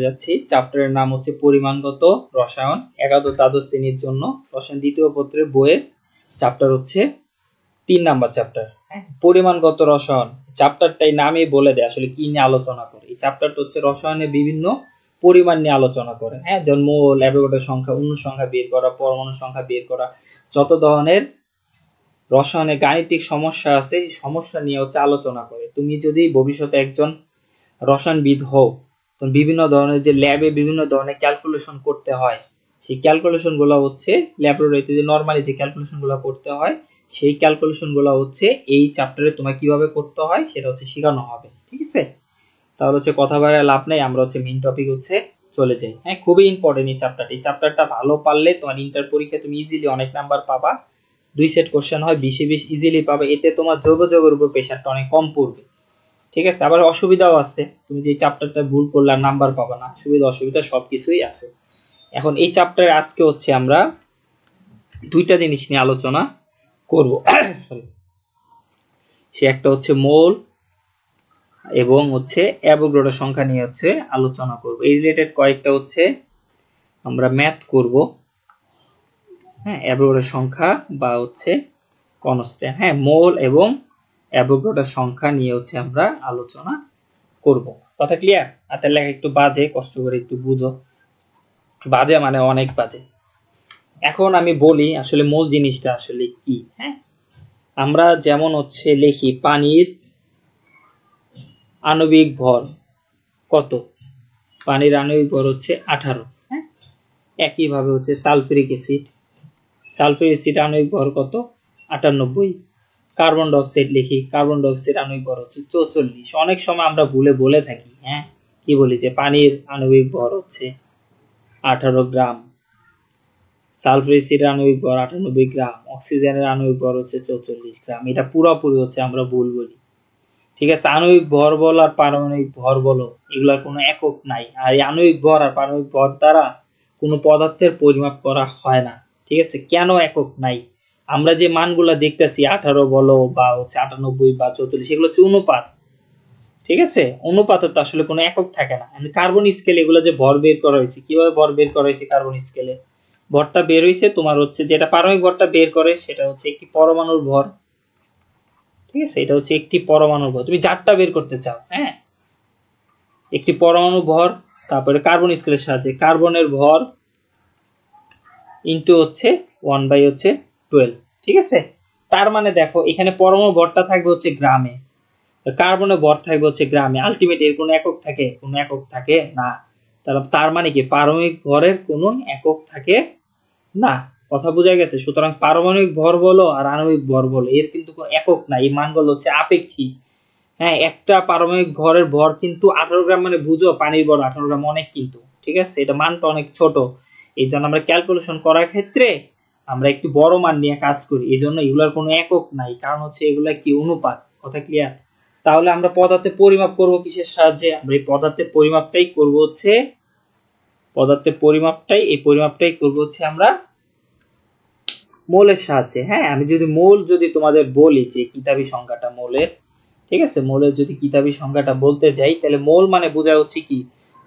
যাচ্ছি। চ্যাপ্টারের নাম হচ্ছে পরিমাণগত রসায়ন, একাদশ দ্বাদশ শ্রেণীর জন্য রসায়ন দ্বিতীয় পত্রের বইয়ের চ্যাপ্টার হচ্ছে 3 নাম্বার চ্যাপ্টার। পরিমাণগত রসায়ন চ্যাপ্টারটাই নামই বলে দেয় আসলে কি নিয়ে আলোচনা করে। এই চ্যাপ্টারটা হচ্ছে রসায়নের বিভিন্ন পরিমাণ নিয়ে আলোচনা করে। যেমন মোল, অ্যাভোগাড্রো সংখ্যা, অণু সংখ্যা বের করা, পরমাণু সংখ্যা বের করা, যত ধরনের রসায়নের গাণিতিক সমস্যা আছে এই সমস্যা নিয়ে হচ্ছে আলোচনা করে। তুমি যদি ভবিষ্যতে একজন রসায়নবিদ হও, তো বিভিন্ন ধরনের যে ল্যাবে বিভিন্ন ধরনের ক্যালকুলেশন করতে হয়, সেই ক্যালকুলেশন গুলো হচ্ছে ল্যাবরেটরিতে যে নরমালি যে ক্যালকুলেশন গুলো করতে হয়, সেই ক্যালকুলেশন গুলো হচ্ছে এই চ্যাপ্টারে তোমার কিভাবে করতে হয় সেটা হচ্ছে শেখানো হবে। ঠিক আছে, তাহলে হচ্ছে কথা বাড়ায় লাভ নেই, আমরা হচ্ছে মেইন টপিক হচ্ছে চলে যাই। খুবই ইম্পর্টেন্ট এই চ্যাপ্টারটি। এই চ্যাপ্টারটা ভালো পারলে তোমার ইন্টার পরীক্ষায় তুমি ইজিলি অনেক নাম্বার পাবা। 2 সেট কোশ্চেন হয়, 20 20 ইজিলি পাবে। এতে তোমার যোগাযোগের উপর প্রেশারটা অনেক কম পড়বে। ঠিক আছে, আবার অসুবিধাও আছে, তুমি যে চ্যাপ্টারটা ভুল করলে নাম্বার পাবে না, সুবিধা অসুবিধা সবকিছুই আছে। এখন এই চ্যাপ্টারে আজকে হচ্ছে আমরা দুইটা জিনিস নিয়ে আলোচনা করব। সে একটা হচ্ছে মোল এবং হচ্ছে অ্যাভোগাড্রো সংখ্যা নিয়ে হচ্ছে আলোচনা করব। এই রিলেটেড কয়েকটা হচ্ছে আমরা ম্যাথ করব। অ্যাভোগাড্রো সংখ্যা বা হচ্ছে কনস্ট্যান্ট, মোল এবং অ্যাভোগাড্রো সংখ্যা নিয়ে হচ্ছে আমরা আলোচনা করব। কথা ক্লিয়ার? হাতের লেখা একটু বাজে, কষ্ট করে একটু বুঝো। বাজে মানে অনেক বাজে। এখন আমি বলি আসলে মোল জিনিসটা আসলে কি। আমরা যেমন হচ্ছে লিখি পানির আণবিক ভর কত, পানির আণবিক ভর হচ্ছে 18। একইভাবে হচ্ছে সালফিউরিক অ্যাসিড আণবিক ভর কত, 98। কার্বন ডাইঅক্সাইড লিখি, কার্বন ডাইঅক্সাইড আণবিক ভর হচ্ছে 44। অনেক সময় আমরা ভুলে বলে থাকি, কি বলি যে পানির আণবিক ভর হচ্ছে 18 গ্রাম, সালফিউরিক অ্যাসিডের আণবিক ভর 98 গ্রাম, অক্সিজেনের আণবিক ভর হচ্ছে 44 গ্রাম। এটা পুরোপুরি হচ্ছে আমরা ভুল বলি। ঠিক আছে, আণবিক ভর বলো আর পারমাণবিক ভর বলো, এগুলার কোনো একক নাই। আর এই আণবিক ভর আর পারমাণবিক ভর দ্বারা কোনো পদার্থের পরিমাপ করা হয় না। ঠিক আছে, কেন একক নাই? আমরা যে মানগুলা দেখতেছি 18 বলো বা হচ্ছে 98 বা 44, এগুলো হচ্ছে অনুপাত। ঠিক আছে, অনুপাতের তো আসলে কোনো একক থাকে না। কার্বন স্কেল এগুলো যে ভর বের করা হয়েছে, কিভাবে ভর বের করা হয়েছে? কার্বন স্কেলে ভরটা বের হয়েছে তোমার হচ্ছে যেটা পারমাণবিক ভরটা বের করে সেটা হচ্ছে একটি পরমাণুর ভর। ঠিক আছে, এটা হচ্ছে একটি পরমাণুর ভর। তুমি যারটা বের করতে চাও, একটি পরমাণু ভর, তারপরে কার্বন স্কেলের সাহায্যে কার্বনের ভর ইনটু হচ্ছে 1/12। ঠিক আছে, তার মানে দেখো এখানে পরমাণু ভরটা থাকবে হচ্ছে গ্রামে, কার্বনের ভর থাকবে হচ্ছে গ্রামে। আলটিমেট এর কোনো একক থাকে? কোনো একক থাকে না। তার মানে কি পারমাণবিক ভরের কোনো একক থাকে না। কথা বোঝা গেছে? সুতরাং পারমাণবিক ভর বলো আর আণবিক ভর বলো, এর কিন্তু কোনো একক নাই। এই মানগুলো হচ্ছে আপেক্ষিক। একটা পারমাণবিক ভরের ভর কিন্তু 18 গ্রাম, মানে বুঝো পানির ভর 18 গ্রাম অনেক কিন্তু। ঠিক আছে, এটা মানটা অনেক ছোট। এই জন্য আমরা ক্যালকুলেশন করার ক্ষেত্রে আমরা একটু বড় মান নিয়ে কাজ করি। এই জন্য এগুলার কোনো একক নাই, কারণ হচ্ছে এগুলা কি অনুপাত। কথা ক্লিয়ার? তাহলে আমরা পদার্থের পরিমাপ করব কিসের সাহায্যে? আমরা এই পদার্থের পরিমাপটাই করব হচ্ছে এই পরিমাপটাই করব হচ্ছে আমরা মোলের সাহায্যে। আমি যদি তোমাদের বলি যে কিতাবী সংখ্যাটা মোলের, ঠিক আছে, মোলের যদি কিতাবী সংখ্যাটা বলতে যাই, তাহলে মোল মানে বোঝা হচ্ছে কি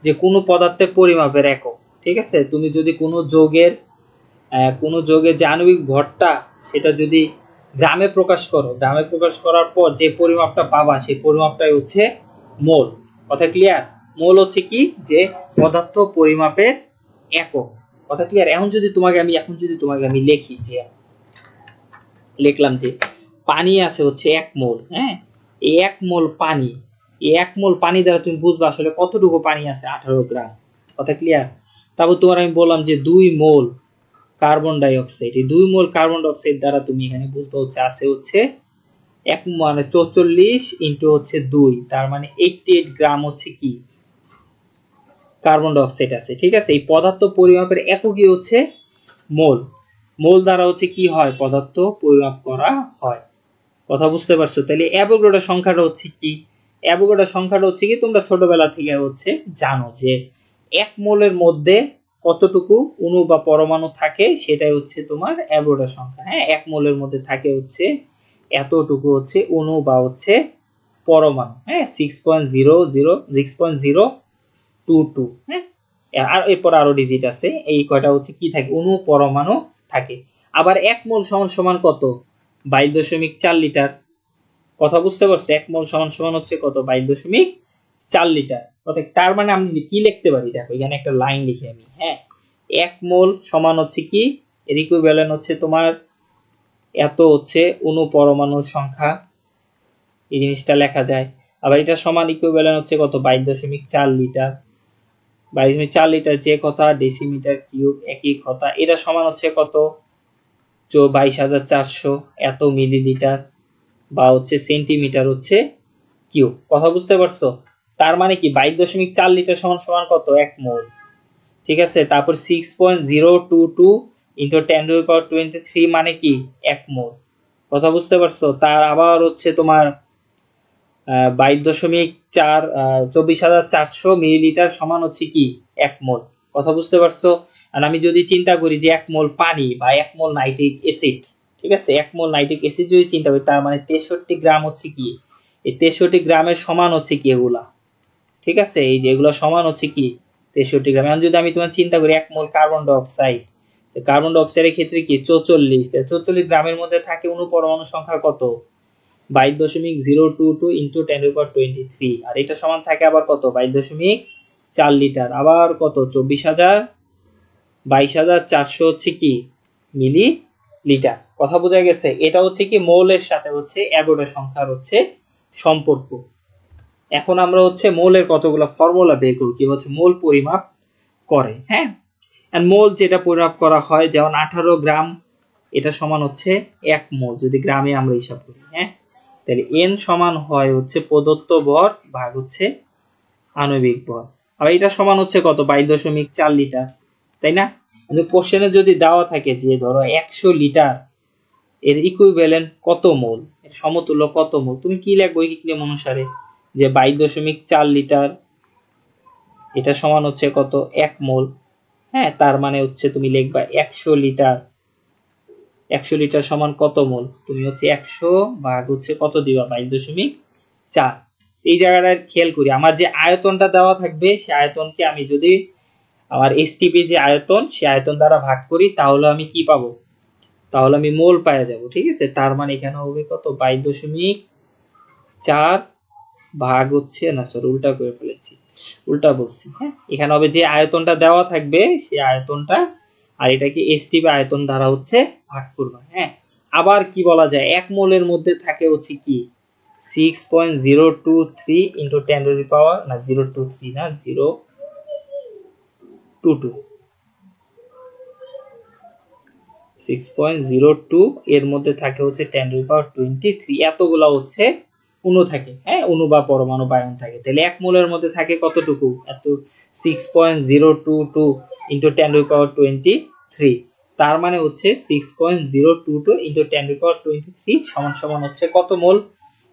যে কোনো পদার্থের পরিমাপের একক। ঠিক আছে, তুমি যদি কোনো যোগের যে আণবিক ভরটা সেটা যদি গ্রামে প্রকাশ করো, গ্রামে প্রকাশ করার পর যে পরিমাপটা পাবা সেই পরিমাপটাই হচ্ছে মোল। কথা ক্লিয়ার? মোল হচ্ছে কি যে পদার্থ পরিমাপের একক। কথা ক্লিয়ার? এখন যদি তোমাকে আমি লিখি যে লিখলাম যে পানি আছে হচ্ছে 1 মোল। এই 1 মোল পানি, এই 1 মোল পানি দ্বারা তুমি বুঝবা আসলে কতটুকু পানি আছে, 18 গ্রাম। কথা ক্লিয়ার? তারপর তোমার আমি বললাম যে 2 মোল কার্বন ডাই অক্সাইড, এই 2 মোল কার্বন ডাই অক্সাইড দ্বারা তুমি এখানে বুঝবা হচ্ছে আছে হচ্ছে 1 মানে 44 ইনটু হচ্ছে 2, তার মানে 88 গ্রাম হচ্ছে কি কার্বন ডাই অক্সাইড আছে। ঠিক আছে, এই পদার্থ পরিমাপের এককই হচ্ছে মোল। মোল দ্বারা হচ্ছে কি হয়? পদার্থ পরিমাপ করা হয়। কথা বুঝতে পারছো? তাহলে অ্যাভোগাড্রো সংখ্যাটা হচ্ছে কি? অ্যাভোগাড্রো সংখ্যাটা হচ্ছে কি তোমরা ছোটবেলা থেকে হচ্ছে জানো যে 1 মোলের মধ্যে কতটুকু অণু বা পরমাণু থাকে, সেটাই হচ্ছে তোমার অ্যাভোগাড্রো সংখ্যা। 1 মোলের মধ্যে থাকে হচ্ছে এতটুকু হচ্ছে অণু বা হচ্ছে পরমাণু। 6.00 2 হ্যাঁ, আর এরপর আরো ডিজিট আছে, এই কয়টা হচ্ছে কি থাকে, অণু পরমাণু থাকে। আবার 1 মোল সমান সমান কত, 22.4 লিটার। কথা বুঝতে পারছো, 1 মোল সমান সমান হচ্ছে কত, 22.4 লিটার। অর্থাৎ তার মানে আমি কি লিখতে পারি, দেখো এখানে একটা লাইন লিখি আমি, হ্যাঁ, 1 মোল সমান হচ্ছে কি, এর ইকুইভ্যালেন্ট হচ্ছে তোমার এত হচ্ছে অণু পরমাণুর সংখ্যা, এই জিনিসটা লেখা যায়। আবার এটা সমান ইকুইভ্যালেন্ট হচ্ছে কত, 22.4 লিটার। 22.4 লিটার যে কথা, ডেসিমিটার কিউব একই কথা, এটা সমান হচ্ছে কত, 22,400 এত মিলিলিটার, বা হচ্ছে সেন্টিমিটার হচ্ছে কিউব। কথা বুঝতে পারছো? তার মানে কি 22.4 লিটার সমান সমান কত, 1 মোল। ঠিক আছে, তারপর 6.022 ইন্টু 10⁻23 মানে কি 1 মোল। কথা বুঝতে পারছো? তার আবার হচ্ছে তোমার 22.4 মিলিলিটার সমান হচ্ছে কি 1 মোল। কথা বুঝতে পারছো? আর আমি যদি চিন্তা করি যে 1 মোল পানি বা 1 মোল নাইট্রিক অ্যাসিড, ঠিক আছে, 1 মোল নাইট্রিক অ্যাসিড যদি চিন্তা করি, তার মানে 63 গ্রাম হচ্ছে কি, এই 63 গ্রামের সমান হচ্ছে কি এগুলা। ঠিক আছে, এই যে এগুলো সমান হচ্ছে কি 63 গ্রাম। এখন যদি আমি তোমার চিন্তা করি 1 মোল carbon die oxide, carbon die অক্সাইডের ক্ষেত্রে কি 44, 44 গ্রামের মধ্যে থাকে অণু পরমাণু সংখ্যা কত, 22.022 ইন্টু 10⁻23, আর এটা সমান থাকে আবার কত, 22.4 লিটার, আবার কত, 22,400 হচ্ছে কি মিলি লিটার। কথা বোঝা গেছে? এটা হচ্ছে কি মোলের সাথে হচ্ছে অ্যাভোগাড্রো সংখ্যার হচ্ছে সম্পর্ক। এখন আমরা হচ্ছে মোলের কতগুলো ফর্মুলা বের করব, কি হচ্ছে মোল পরিমাপ করে। হ্যাঁ, আর মোল যেটা পরিমাপ করা হয়, যেমন 18 গ্রাম, এটা সমান হচ্ছে 1 মোল যদি গ্রামে আমরা হিসাব করি। হ্যাঁ, তাহলে এন সমান হয় হচ্ছে প্রদত্ত ভর ভাগ হচ্ছে আণবিক ভর। আর এটা সমান হচ্ছে কত, 22.4 লিটার, তাই না? কিন্তু কোশ্চেনে যদি দেওয়া থাকে যে ধরো 100 লিটার এর ইকুইভ্যালেন্ট কত মোল, এর সমতুল্য কত মোল, তুমি কি লিখবে ঐকিক নিয়ম অনুসারে, যে 22.4 লিটার এটা সমান হচ্ছে কত, 1 মোল। হ্যাঁ, তার মানে হচ্ছে তুমি লিখবা 100 লিটার, 100 লিটার সমান কত মোল, তুমি হচ্ছে 100 ভাগ হচ্ছে কত দিবা, 22.4। এই জায়গাটা খেয়াল করি, আমার যে আয়তনটা দেওয়া থাকবে সেই আয়তনকে আমি যদি আমার এসটিপি যে আয়তন, সেই আয়তন দ্বারা ভাগ করি, তাহলে আমি কি পাবো, তাহলে আমি মোল পাওয়া যাব। ঠিক আছে, তার মানে এখানে হবে কত, 22.4 ভাগ হচ্ছে, না সরি উল্টা করে ফেলেছি, উল্টা বলছি। হ্যাঁ, এখানে হবে যে আয়তনটা দেওয়া থাকবে সেই আয়তনটা, আর এটাকে এসটিপি আয়তন দ্বারা হচ্ছে ভাগ করব। হ্যাঁ, আবার কি বলা যায়, 1 মোলের মধ্যে থাকে হচ্ছে কি 6.023 ইন্টু 10 টু দি পাওয়ার, না 023 না 022, 6.02 এর মধ্যে থাকে হচ্ছে 10 টু দি পাওয়ার 23, এতগুলা হচ্ছে অণু থাকে। হ্যাঁ, অণু বা পরমাণু বা আয়ন থাকে। তাহলে 1 মোলের মধ্যে থাকে কতটুকু, এত 6.022 ইন্টু 10 টু দি পাওয়ার 23, তার মানে হচ্ছে 6.022 ইন্টু 10 টু দি পাওয়ার 23 সমান সমান হচ্ছে কত মোল,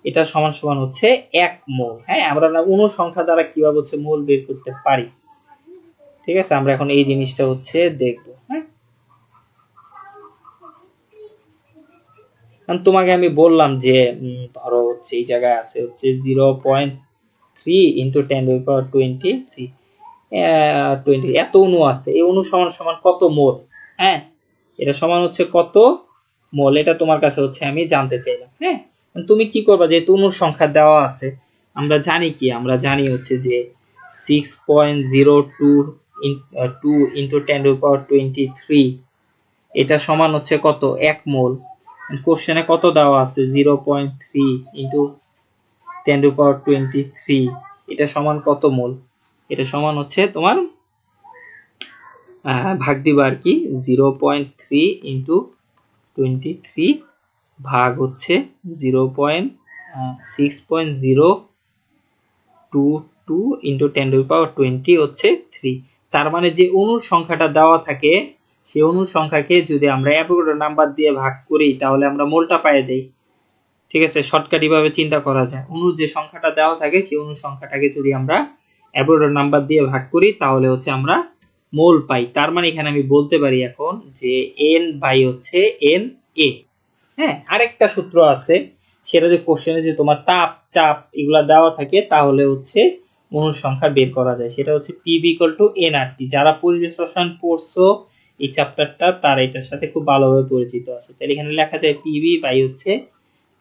এটা সমান সমান হচ্ছে 1 মোল। হ্যাঁ, আমরা অণু সংখ্যা দ্বারা কিভাবে হচ্ছে মোল বের করতে পারি। ঠিক আছে, আমরা এখন এই জিনিসটা হচ্ছে দেখবো। হ্যাঁ, তোমাকে আমি বললাম যে ধরো হচ্ছে এই জায়গায় আছে হচ্ছে 0.3 ইন্টু 10 টু দি পাওয়ার 23, 20 এত অণু আছে, এই অণু সমান সমান কত মোল। হ্যাঁ, এটা সমান হচ্ছে কত মোল, এটা তোমার কাছে হচ্ছে আমি জানতে চাইলাম। হ্যাঁ, তুমি কি করবা, যেহেতু অণুর সংখ্যা দেওয়া আছে, আমরা জানি কি, আমরা জানি হচ্ছে যে 6.022 ইন্টু 10 টু দি পাওয়ার 23, এটা সমান হচ্ছে কত, 1 মোল। কোশ্চেনে কত দেওয়া আছে, 0.3 ইন্টু 10 টু পাওয়ার 23, এটা সমান কত মোল, এটা সমান হচ্ছে তোমার ভাগ দিবা আর কি, 0.3 ইন্টু 23 ভাগ হচ্ছে 6.022 ইন্টু 10 টু পাওয়ার 20 হচ্ছে 3। তার মানে যে অণুর সংখ্যাটা দেওয়া থাকে, সেই অণুর সংখ্যাকে যদি আমরা অ্যাভোগাড্রো নাম্বার দিয়ে ভাগ করি, তাহলে আমরা মোলটা পেয়ে যাই। ঠিক আছে, শর্টকাট ভাবে চিন্তা করা যায়, অণুর যে সংখ্যাটা দেওয়া থাকে সেই অণুর সংখ্যাটাকে যদি আমরা অ্যাভোগাড্রো নাম্বার দিয়ে ভাগ করি, তাহলে হচ্ছে আমরা মোল পাই। তার মানে এখানে আমি বলতে পারি এখন যে n বাই হচ্ছে n a। হ্যাঁ, আরেকটা সূত্র আছে, সেটা যে কোশ্চেনে যে তোমার তাপ চাপ এগুলা দেওয়া থাকে, তাহলে হচ্ছে অণুর সংখ্যা বের করা যায়, সেটা হচ্ছে PV = nRT। যারা পরিবেশ রসায়ন পড়ছো এই চ্যাপ্টারটা তারা এটার সাথে খুব ভালোভাবে পরিচিত আছে। তাহলে এখানে লেখা যায় PV বাই হচ্ছে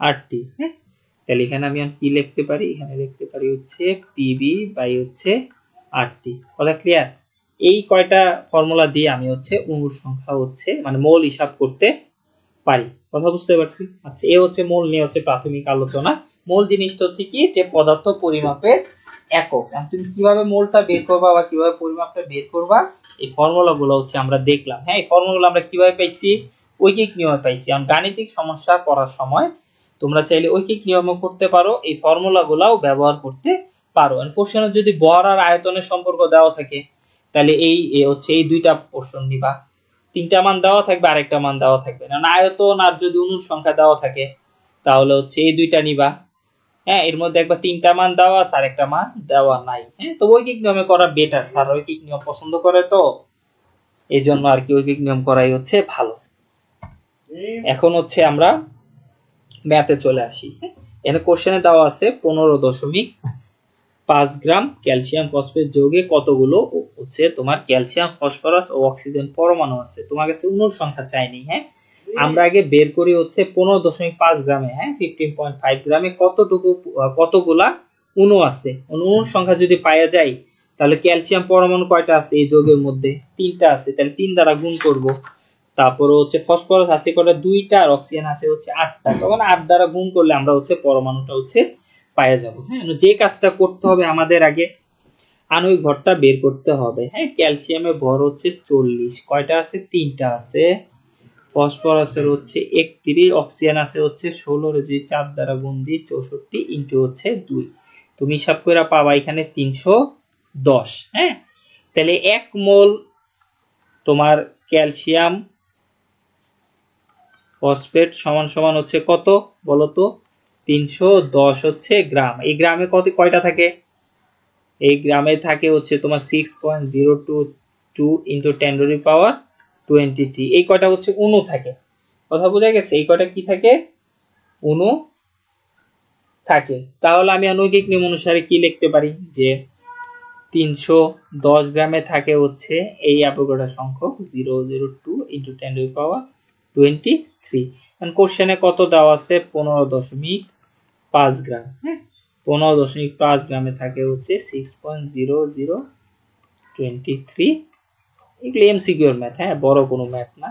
RT। হ্যাঁ, তাহলে এখানে আমি আর কি লিখতে পারি, এখানে লিখতে পারি হচ্ছে PV বাই হচ্ছে RT। কথা ক্লিয়ার? এই কয়টা ফর্মুলা দিয়ে আমি হচ্ছে অণুর সংখ্যা হচ্ছে মানে মোল হিসাব করতে পারি। কথা বুঝতে পারছি? আচ্ছা, এই হচ্ছে মোল নিয়ে হচ্ছে প্রাথমিক আলোচনা। মোল জিনিসটা হচ্ছে কি, যে পদার্থ পরিমাপের একক। তুমি কিভাবে মোলটা বের করবা বা কিভাবে পরিমাপটা বের করবা, এই ফর্মুলাগুলো হচ্ছে আমরা দেখলাম। হ্যাঁ, এই ফর্মুলাগুলো আমরা কিভাবে পাইছি? ঐকিক নিয়মে পাইছি। এখন গাণিতিক সমস্যা করার সময় তোমরা চাইলে ঐকিক নিয়মও করতে পারো, এই ফর্মুলাগুলোও ব্যবহার করতে পারো। আর কোশ্চেনে যদি ভর আর আয়তনের সম্পর্ক দেওয়া থাকে তাহলে এই হচ্ছে এই দুইটা পোরশন নিবা। তিনটা মান দেওয়া থাকবে, আরেকটা মান দেওয়া থাকবে না। আয়তন আর যদি অণুর সংখ্যা দেওয়া থাকে তাহলে হচ্ছে এই দুইটা নিবা। হ্যাঁ, এর মধ্যে একবার তিনটা মান দেওয়া আছে আর একটা মান দেওয়া নাই। হ্যাঁ, তো ঐকিক নিয়মে করা বেটার। স্যার ঐকিক নিয়ম পছন্দ করে, তো এই জন্য আর কি ঐকিক নিয়ম করাই হচ্ছে ভালো। এখন হচ্ছে আমরা ম্যাথে চলে আসি। এখানে কোশ্চেনে দেওয়া আছে 15.5 গ্রাম ক্যালসিয়াম ফসফেট যৌগে কতগুলো হচ্ছে তোমার ক্যালসিয়াম, ফসফরাস ও অক্সিজেন পরমাণু আছে। তোমার কাছে অণুর সংখ্যা চাইনি। হ্যাঁ, আমরা আগে বের করি হচ্ছে 15.5 গ্রামে, হ্যাঁ 15.5 গ্রামে কতগুলা অণু আছে। অণুর সংখ্যা যদি পাওয়া যায় তাহলে ক্যালসিয়াম পরমাণু কয়টা আছে এই যৌগের মধ্যে? 3টা আছে, তাহলে 3 দ্বারা গুণ করব। তারপরে হচ্ছে ফসফরাস আছে কয়টা? 2টা, আর অক্সিজেন আছে হচ্ছে 8টা। তখন 8 দ্বারা গুণ করলে আমরা হচ্ছে পরমাণুটা হচ্ছে পাওয়া যাব। হ্যাঁ, যে কাজটা করতে হবে আমাদের আগে আণবিক ভরটা বের করতে হবে। হ্যাঁ, ক্যালসিয়ামের ভর হচ্ছে 40, কয়টা আছে? 3টা আছে। ফসফরাসের হচ্ছে 31, অক্সিজেন আছে হচ্ছে 16, যদি 4 দ্বারা গুণ দিই 64 ইনটু হচ্ছে 2, তুমি হিসাব করে পাবা এখানে 310। হ্যাঁ, তাহলে 1 মোল তোমার ক্যালসিয়াম ফসফেট সমান সমান হচ্ছে কত বলো তো? 310 হচ্ছে গ্রাম। এই গ্রামে কয়টা থাকে? এই গ্রামে থাকে হচ্ছে তোমার 6.022 ইনটু 10 টু দি পাওয়ার 23। এই কয়টা হচ্ছে অণু থাকে। কথা বোঝা গেছে? এই কয়টা কি থাকে? অণু থাকে। তাহলে আমি আণবিক নিয়ম অনুসারে কি লিখতে পারি, যে 310 গ্রামে থাকে হচ্ছে এই অ্যাভোগাড্রো সংখ্যক 002 ইনটু 10 টু দি পাওয়ার 23। এখন কোশ্চেনে কত দেওয়া আছে? 15.5 গ্রাম। হ্যাঁ, 15.5 গ্রামে থাকে হচ্ছে 6.0023। এগুলো এমসিকিউ এর ম্যাথ, হ্যাঁ বড় কোনো ম্যাথ না।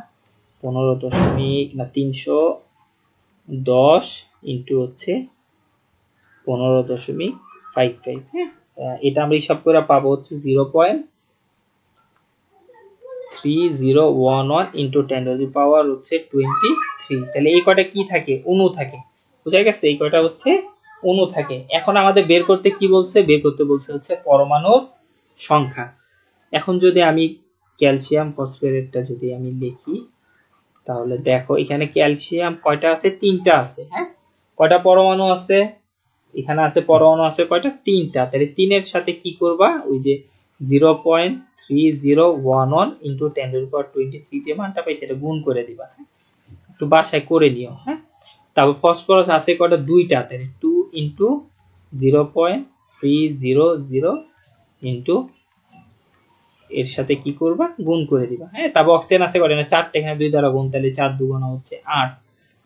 310 ইনটু হচ্ছে 15.55। হ্যাঁ, এটা আমরা হিসাব করে পাবো হচ্ছে 0.3011 ইনটু 10 টু দি পাওয়ার হচ্ছে 23। তাহলে এই কয়টা কি থাকে? অণু থাকে। বুঝা গেছে? এই কয়টা হচ্ছে অণু থাকে। এখন আমাদের বের করতে কি বলছে? বের করতে বলছে হচ্ছে পরমাণুর সংখ্যা। এখন যদি আমি ক্যালসিয়াম ফসফেটটা যদি আমি লিখি তাহলে দেখো এখানে ক্যালসিয়াম কয়টা আছে? 3টা আছে। হ্যাঁ, কয়টা পরমাণু আছে? এখানে আছে পরমাণু আছে কয়টা? 3টা। তাহলে 3 এর সাথে কি করবা? ওই যে 0.3011 ইনটু 10 টু দি পাওয়ার 23 যে মানটা পাই সেটা গুণ করে দিবা। একটু বাসায় করে নিও। হ্যাঁ, তারপর ফসফরাস আছে কয়টা? 2টা। তাহলে 2 ইনটু 0.300 ইনটু এর সাথে কি করবা? গুণ করে দিবা। হ্যাঁ, তারপর অক্সিজেন আছে কয়টা? 4টা, এখানে 2 দ্বারা গুণ, তাহলে 4 দুগুণা হচ্ছে 8।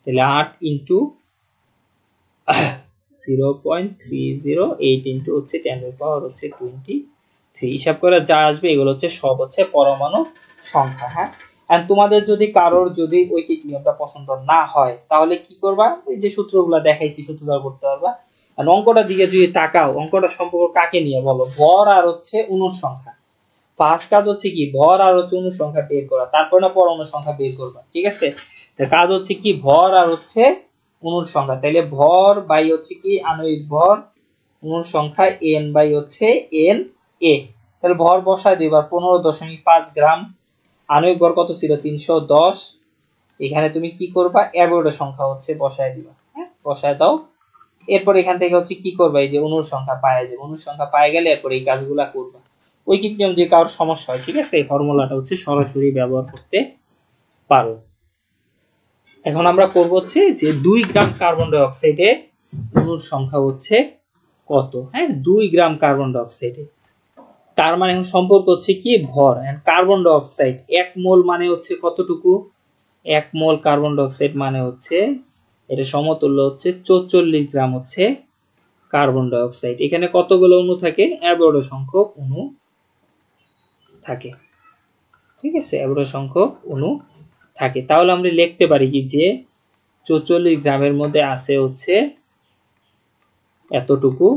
তাহলে 8 ইনটু 0.308 ইনটু হচ্ছে 10 এর পাওয়ার হচ্ছে 23। হিসাব করে যা আসবে এগুলো হচ্ছে সব হচ্ছে পরমাণু সংখ্যা। হ্যাঁ, এন্ড তোমাদের যদি কারোর যদি ঐকিক নিয়মটা পছন্দ না হয় তাহলে কি করবা? ওই যে সূত্রগুলো দেখাইছি সূত্র দ্বারা করতে পারবা। আর অঙ্কটার দিকে যদি তাকাও, অঙ্কটা সম্পর্ক কাকে নিয়ে বলো? ভর আর হচ্ছে অণুর সংখ্যা। ফার্স্ট কাজ হচ্ছে কি? ভর আর হচ্ছে অণুর সংখ্যা বের করা, তারপর না পরমাণুর সংখ্যা বের করবা। ঠিক আছে? তো কাজ হচ্ছে কি? ভর আর হচ্ছে অণুর সংখ্যা। তাহলে ভর বাই হচ্ছে কি আণবিক ভর, অণুর সংখ্যা n বাই হচ্ছে n a। তাহলে ভর বসায় দিই এবার 15.5 গ্রাম। আণবিক ভর কত ছিল? 310। এখানে তুমি কি করবা? অ্যাভোগাড্রো সংখ্যা হচ্ছে বসায় দিবা। হ্যাঁ, বসায় দাও। এরপর এখান থেকে হচ্ছে কি করবা? এই যে অণুর সংখ্যা পাওয়া যাবে। অণুর সংখ্যা পাওয়া গেলে এরপর এই কাজগুলা করবা। ঐকিক নিয়ম যে কারোর সমস্যা হয়, ঠিক আছে, এই ফর্মুলাটা হচ্ছে সরাসরি ব্যবহার করতে পারো। এখন আমরা করব হচ্ছে যে 2 গ্রাম কার্বন ডাই অক্সাইডে অণুর সংখ্যা হচ্ছে কত, হ্যাঁ 2 গ্রাম কার্বন ডাই অক্সাইডে। তার মানে এখন সম্পর্ক হচ্ছে কি ভর, কার্বন ডাই অক্সাইড 1 মোল মানে হচ্ছে কতটুকু, 1 মোল কার্বন ডাই অক্সাইড মানে হচ্ছে এটা সমতুল্য হচ্ছে 44 গ্রাম হচ্ছে কার্বন ডাই অক্সাইড। এখানে কতগুলো অণু থাকে, অ্যাভোগাড্রো সংখ্যক অণু থাকে, ঠিক আছে, অ্যাভোগাড্রো সংখ্যক অণু থাকে। তাহলে আমরা লিখতে পারি কি যে 44 গ্রামের মধ্যে আছে হচ্ছে এতটুকু,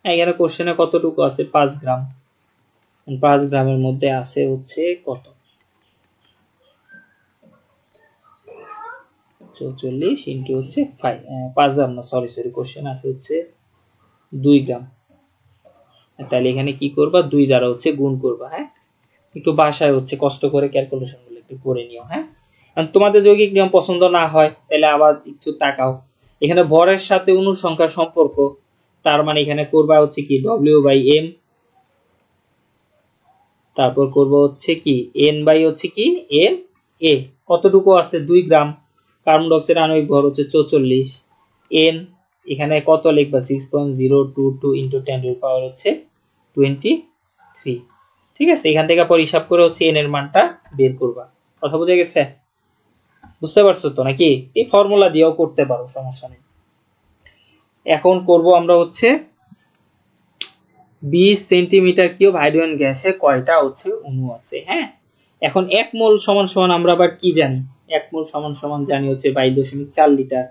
এখানে কোশ্চেনে কতটুকু আছে 5 গ্রাম, 5 গ্রামের মধ্যে আছে হচ্ছে কত 44 ইনটু হচ্ছে 5 গ্রাম না, সরি কোশ্চেন আছে হচ্ছে 2 গ্রাম। তাহলে এখানে কি করবা 2 দ্বারা হচ্ছে গুণ করবা। হ্যাঁ একটু বাসায় হচ্ছে কষ্ট করে ক্যালকুলেশন গুলো একটু করে নিও। হ্যাঁ তোমাদের যৌগিক নিয়ম পছন্দ না হয় তাহলে আবার একটু তাকাও, এখানে ভরের সাথে অণুর সংখ্যার সম্পর্ক, তার মানে এখানে করবা হচ্ছে কি W/M, তারপর করব হচ্ছে কি N বাই হচ্ছে কি Na, কতটুকু আছে 2 গ্রাম, কার্বন ডাই অক্সাইড আণবিক ভর হচ্ছে 44, N এখানে কত লিখবা 6.022 ইনটু 10 এর পাওয়ার হচ্ছে 23। ঠিক আছে, এখান থেকে পরে হিসাব করে হচ্ছে N এর মানটা বের করবা। কথা বুঝে গেছে, বুঝতে পারছো তো নাকি? এই ফর্মুলা দিয়েও করতে পারো, সমস্যা নেই। এখন করব আমরা হচ্ছে 20 সেন্টিমিটার কিউব হাইড্রোজেন গ্যাসে কয়টা হচ্ছে অণু আছে। হ্যাঁ এখন 1 মোল সমান সমান আমরা আবার কি জানি, 1 মোল সমান সমান জানি হচ্ছে 22.4 লিটার।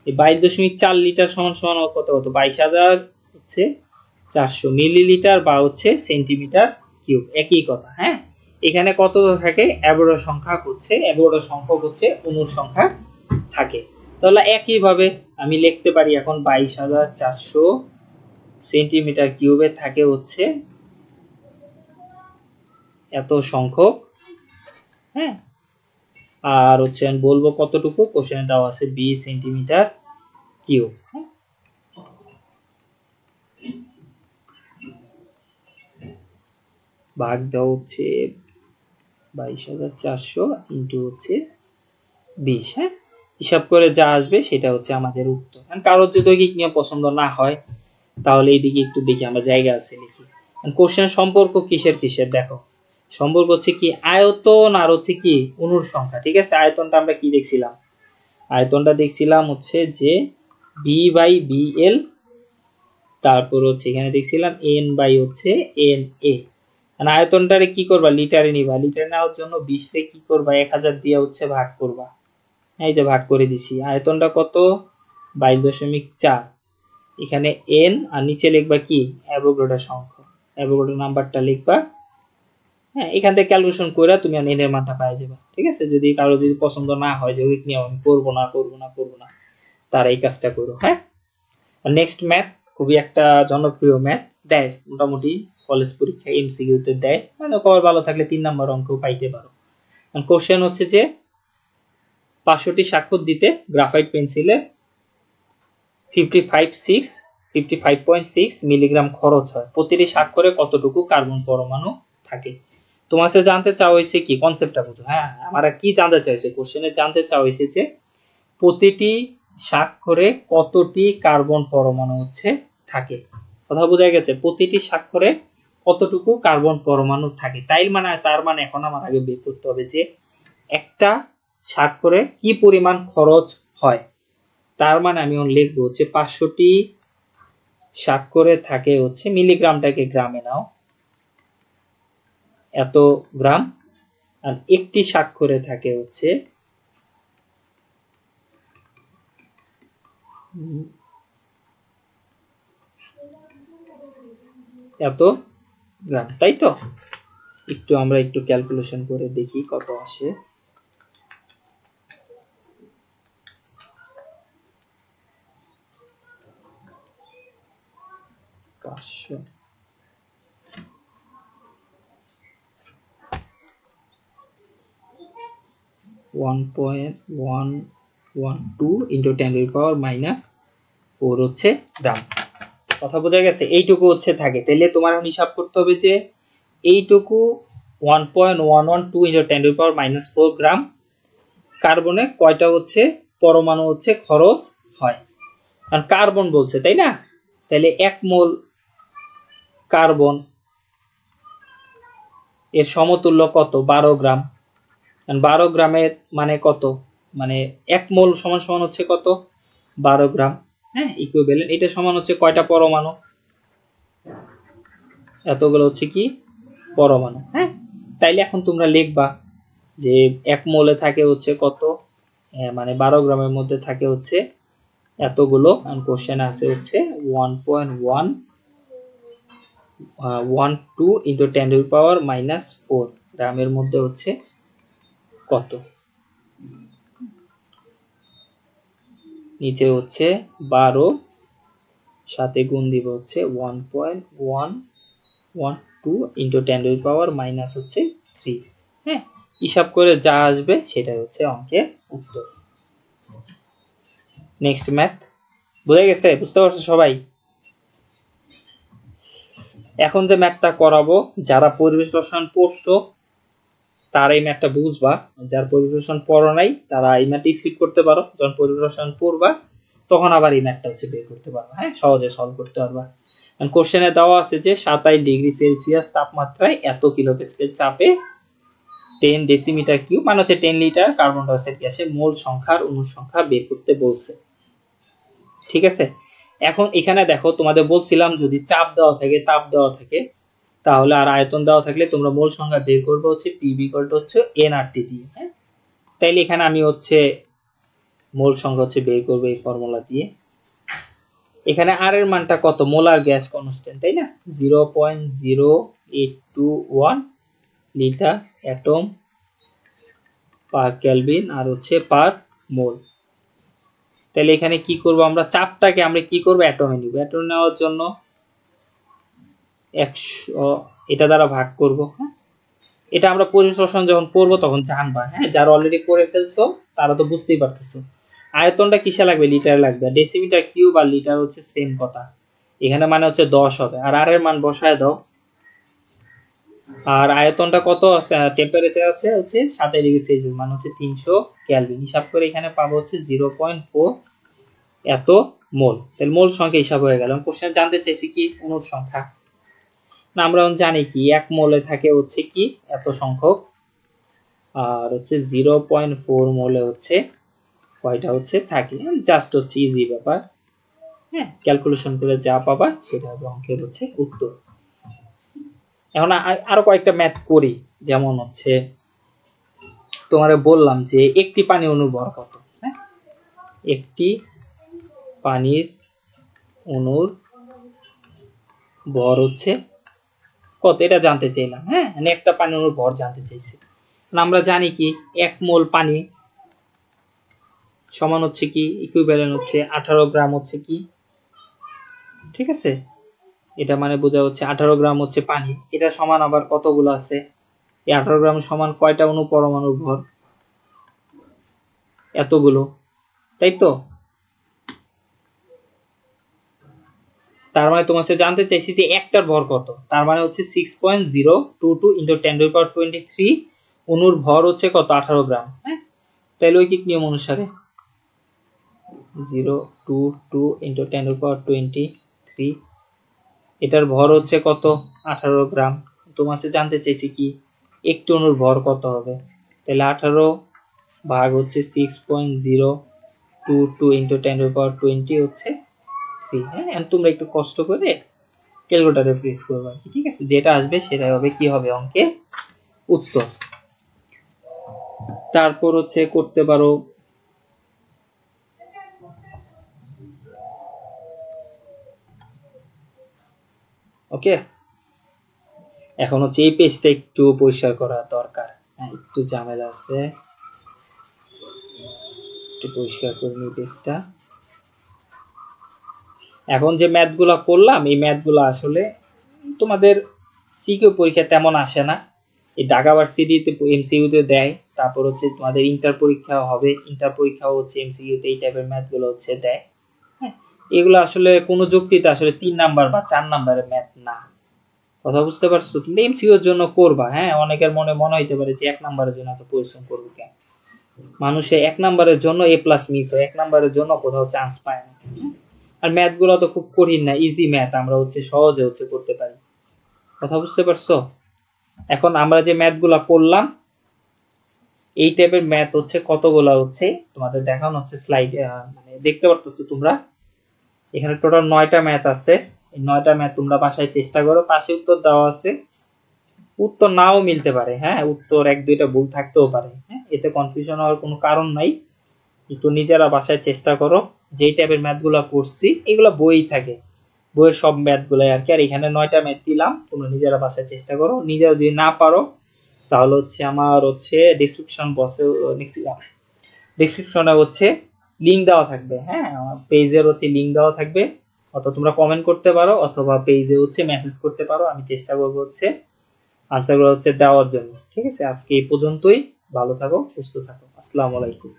এই 22.4 লিটার সমান সমান কত কত 22,000 হচ্ছে 400 মিলিলিটার বা হচ্ছে সেন্টিমিটার কিউব, একই কথা। হ্যাঁ এখানে কত থাকে অ্যাভোগাড্রো সংখ্যা হচ্ছে, অ্যাভোগাড্রো সংখ্যক হচ্ছে অণুর সংখ্যা থাকে। তাহলে একই ভাবে আমি লিখতে পারি এখন 22,400 সেন্টিমিটার কিউবে থাকে হচ্ছে এত সংখ্যক। হ্যাঁ আর হচ্ছে আমি বলবো কতটুকু, কোশ্চেনে দেওয়া আছে 20 সেন্টিমিটার কিউব। ভাগ দেওয়া হচ্ছে 22,400 ইন্টু হচ্ছে 20। হ্যাঁ হিসাব করে যা আসবে সেটা হচ্ছে আমাদের উত্তর। কারোর যদি যৌগিক নিয়ম পছন্দ না হয় তাহলে এইদিকে একটু দেখি আমরা জায়গা আছে লিখি। কোশ্চেন সম্পর্ক কিসের কিসের দেখো, সম্পর্ক হচ্ছে কি আয়তন আর হচ্ছে কি অণুর সংখ্যা। ঠিক আছে, আয়তনটা আমরা কি দেখছিলাম, আয়তনটা দেখছিলাম হচ্ছে যে B/BL, তারপর হচ্ছে এখানে দেখছিলাম N/ হচ্ছে Na। আয়তনটারে কি করবা লিটারে নিবা, লিটারে নেওয়ার জন্য 20 রে কি করবা 1000 দিয়ে হচ্ছে ভাগ করবা। এই যে ভাগ করে দিছি, আয়তনটা কত 22.4, এখানে N আর নিচে লিখবা কি অ্যাভোগাড্রো সংখ্যা, অ্যাভোগাড্রো নাম্বারটা লিখবা। হ্যাঁ এখান থেকে ক্যালকুলেশন করে তুমি N এর মানটা পাওয়া যাবে। ঠিক আছে, যদি কারো যদি পছন্দ না হয় যৌগিক নিয়ম আমি করব না তারা এই কাজটা করো। হ্যাঁ নেক্সট ম্যাথ, খুবই একটা জনপ্রিয় ম্যাথ, দেয় মোটামুটি কলেজ পরীক্ষায় এমসিকিউতে দেয়, মানে কবার ভালো থাকলে 3 নাম্বার অঙ্ক পাইতে পারো। কোশ্চেন হচ্ছে যে 500টি স্বাক্ষর দিতে গ্রাফাইট পেন্সিলে 55.6 মিলিগ্রাম খরচ হয়, প্রতিটি স্বাক্ষরে কতটুকু কার্বন পরমাণু থাকে। তোমার কাছে জানতে চাওয়া হয়েছে কি কনসেপ্টটা বুঝো। হ্যাঁ আমরা কি জানতে চাইছে, কোশ্চেনে জানতে চাওয়া হয়েছে যে প্রতিটি স্বাক্ষরে কতটি কার্বন পরমাণু হচ্ছে থাকে। কথা বোঝা গেছে, প্রতিটি স্বাক্ষরে কতটুকু কার্বন পরমাণু থাকে। তার মানে এখন আমার আগে বের করতে হবে যে একটা স্বাক্ষরে কি পরিমাণ খরচ হয়। তার মানে আমি লিখবো হচ্ছে 500টি স্বাক্ষরে থাকে হচ্ছে, মিলিগ্রামটাকে গ্রামে নাও, এত গ্রাম, আর একটি স্বাক্ষরে থাকে হচ্ছে এত গ্রাম, তাই তো? আমরা একটু ক্যালকুলেশন করে দেখি কত আসে। (1.112 × 10⁻⁴) গ্রাম। কথা বোঝা গেছে, এইটুকু হচ্ছে থাকে। তাহলে তোমার হিসাব করতে হবে যে এইটুকু 1.112 × 10⁻⁴ গ্রাম কার্বনে কয়টা হচ্ছে পরমাণু হচ্ছে খরচ হয়, কারণ কার্বন বলছে তাই না, তাহলে 1 মোল কার্বন এর সমতুল্য কত? 12 গ্রাম। 12 গ্রামের মানে কত? মানে 1 মোল সমান সমান হচ্ছে কত? 12 গ্রাম। হ্যাঁ, ইকুইভ্যালেন্ট। এটা সমান হচ্ছে কয়টা পরমাণু? এতগুলো হচ্ছে কি পরমাণু। হ্যাঁ, তাইলে এখন তোমরা লিখবা যে 1 মোলে থাকে হচ্ছে কত, মানে 12 গ্রামের মধ্যে থাকে হচ্ছে এতগুলো। কোশ্চেন আছে হচ্ছে 1.112 into 10 to the power -4 গ্রামের মধ্যে হচ্ছে কত। নিচে হচ্ছে 12 সাথে গুণ দিব হচ্ছে 1.112 into 10 to the power -3। হ্যাঁ, হিসাব করে যা আসবে সেটাই হচ্ছে অঙ্কের উত্তর। Next math. বুঝে গেছে? বুঝতে পারছো সবাই? এখন যে ম্যাথটা করাবো, যারা পরিবেশ রসায়ন পড়ছো তারা এই ম্যাথটা বুঝবা। যারা পরিবেশ রসায়ন পড়ো নাই তারা এই ম্যাথটা স্কিপ করতে পারো। যখন পরিবেশ রসায়ন পড়বা তখন আবার এই ম্যাথটা হচ্ছে বের করতে পারবা। হ্যাঁ, সহজে সলভ করতে পারবা। কোশ্চেনে দেওয়া আছে যে 27 ডিগ্রি সেলসিয়াস তাপমাত্রায় এত কিলোপ্যাসকেল চাপে 10 ডেসিমিটার কিউব মানে হচ্ছে 10 লিটার কার্বন ডাই অক্সাইড গ্যাসের মোল সংখ্যার অণুর সংখ্যা বের করতে বলছে। ঠিক আছে, এখন এখানে দেখো তোমাদের বলছিলাম যদি চাপ দেওয়া থাকে, তাপ দেওয়া থাকে, তাহলে আর আয়তন দেওয়া থাকলে তোমরা মোল সংখ্যা বের করবে হচ্ছে PV হচ্ছে nRT দিয়ে। হ্যাঁ, তাইলে এখানে আমি হচ্ছে মোল সংখ্যা হচ্ছে বের করব এই ফর্মুলা দিয়ে। এখানে আর এর মানটা কত? মোলার গ্যাস কনস্ট্যান্ট, তাই না? 0.0821 লিটার অ্যাটম পার কেলভিন আর হচ্ছে পার মোল। তাহলে এখানে কি করব আমরা? চাপটাকে আমরা কি করব? অ্যাটমে নিব। অ্যাটম নেওয়ার জন্য 100 এটা দ্বারা ভাগ করব। হ্যাঁ, এটা আমরা পরিবেশ রসায়ন যখন পড়বো তখন জানবা। হ্যাঁ, যারা অলরেডি করে ফেলছো তারা তো বুঝতেই পারতেছো। আয়তনটা কিসে লাগবে? লিটারে লাগবে। ডেসিমিটার কিউব আর লিটার হচ্ছে সেম কথা, এখানে মানে হচ্ছে 10 হবে। আর আর এর মান বসায় দাও। আর আয়তনটা কত আছে? টেম্পারেচার আছে হচ্ছে 27 ডিগ্রি সেলসিয়াস মানে হচ্ছে 300 কেলভিন। হিসাব করে এখানে পাবো হচ্ছে 0.4 এত মোল। তাহলে মোল সংখ্যা হিসাব হয়ে গেল। কোশ্চেন জানতে চাইছি কি অণুর সংখ্যা। না, আমরা জানি কি 1 মোলে থাকে হচ্ছে কি এত সংখ্যক, আর হচ্ছে 0.4 মোলে হচ্ছে কয়টা হচ্ছে থাকে। জাস্ট হচ্ছে ইজি ব্যাপার। হ্যাঁ, ক্যালকুলেশন করে যা পাবা সেটা হবে অঙ্কের হচ্ছে উত্তর। এখন আরো কয়েকটা ম্যাথ করি। যেমন হচ্ছে তোমারে বললাম যে একটি পানি অণুর ভর কত। হ্যাঁ, একটি পানির অণুর ভর হচ্ছে কত এটা জানতে চাইলাম। হ্যাঁ, মানে একটা পানি অণুর ভর জানতে চাইছি। আমরা জানি কি 1 মোল পানি সমান হচ্ছে কি ইকুইভ্যালেন্ট হচ্ছে 18 গ্রাম হচ্ছে কি। ঠিক আছে, এটা মানে বোঝা হচ্ছে 18 গ্রাম হচ্ছে পানি। এটা সমান আবার কতগুলো আছে? এই 18 গ্রাম সমান কয়টা অণু পরমাণুর ভর? এতগুলো, তাই তো? তার মানে তোমার কাছে জানতে চাইছি যে একটার ভর কত। তার মানে হচ্ছে 6.022 into 10 to the power 23 অণুর ভর হচ্ছে কত? 18 গ্রাম। হ্যাঁ, তাহলে ঐকিক নিয়ম অনুসারে 022 into 10 to the power 23 এটার ভর হচ্ছে কত? 18 গ্রাম। তোমার কাছে জানতে চাইছি কি একটি অণুর ভর কত হবে। তাহলে 18 ভাগ হচ্ছে 6.022 into 10 to the power 20 হচ্ছে 3। হ্যাঁ, তোমরা একটু কষ্ট করে ক্যালকুলেটরে প্রেস করবে। ঠিক আছে, যেটা আসবে সেটাই হবে কি হবে অঙ্কের উত্তর। তারপর হচ্ছে করতে পারো ওকে। এখন হচ্ছে এই পেজটা একটু পরিষ্কার করা দরকার। হ্যাঁ, একটু ঝামেলা আছে, একটু পরিষ্কার করে নিই পেজটা। এখন যে ম্যাথগুলো করলাম এই ম্যাথগুলো আসলে তোমাদের সিকিউ পরীক্ষা তেমন আসে না। এই ঢাকা ভার্সিটিতে এমসিইউ তে দেয়, তারপর হচ্ছে তোমাদের ইন্টার পরীক্ষা হবে, ইন্টার পরীক্ষাও হচ্ছে এমসিইউ তে এই টাইপের ম্যাথগুলো হচ্ছে দেয়। হ্যাঁ, এগুলো আসলে কোনো যুক্তিতে আসলে 3 নাম্বার বা 4 নাম্বারের ম্যাথ না। কথা বুঝতে পারছো? তুমি এমসিইউ এর জন্য করবা। হ্যাঁ, অনেকের মনে হইতে পারে যে 1 নাম্বারের জন্য এত পরিশ্রম করবো কেন। মানুষে 1 নাম্বারের জন্য A+ মিস হয়, 1 নাম্বারের জন্য কোথাও চান্স পায় না। আর ম্যাথ গুলো তো খুব কঠিন না, ইজি ম্যাথ, আমরা সহজে করতে পারি। কথা বুঝতে পারছো? এখন আমরা যে ম্যাথ গুলা করলাম, এই টাইপের ম্যাথ কতগুলা তোমাদের দেখানো স্লাইড, মানে দেখতে পারতেছো তোমরা। এখানে টোটাল 9টা ম্যাথ আছে। এই 9টা ম্যাথ তোমরা বাসায় চেষ্টা করো, পাশে উত্তর দেওয়া আছে। উত্তর নাও মিলতে পারে, হ্যাঁ, উত্তর 1-2টা ভুল থাকতেও পারে, হ্যাঁ, এতে কনফিউশন হওয়ার কোনো কারণ নাই। একটু নিজেরা বাসায় চেষ্টা করো। যেই টাইপের ম্যাথ গুলা করছি এগুলা বই থাকে, বইয়ের সব ম্যাথ গুলাই আর কি। আর এখানে 9টা ম্যাথ দিলাম, তোমরা নিজেরা বাসায় চেষ্টা করো। নিজেরা যদি না পারো তাহলে আমার ডিসক্রিপশন বক্সে, ডিসক্রিপশনে লিংক দেওয়া থাকবে, হ্যাঁ, আমার পেজের লিংক দেওয়া থাকবে। অথবা তোমরা কমেন্ট করতে পারো, অথবা পেজে মেসেজ করতে পারো, আমি চেষ্টা করবো আনসারগুলো দেওয়ার জন্য। ঠিক আছে, আজকে এই পর্যন্তই। ভালো থাকো, সুস্থ থাকো। আসসালামু আলাইকুম।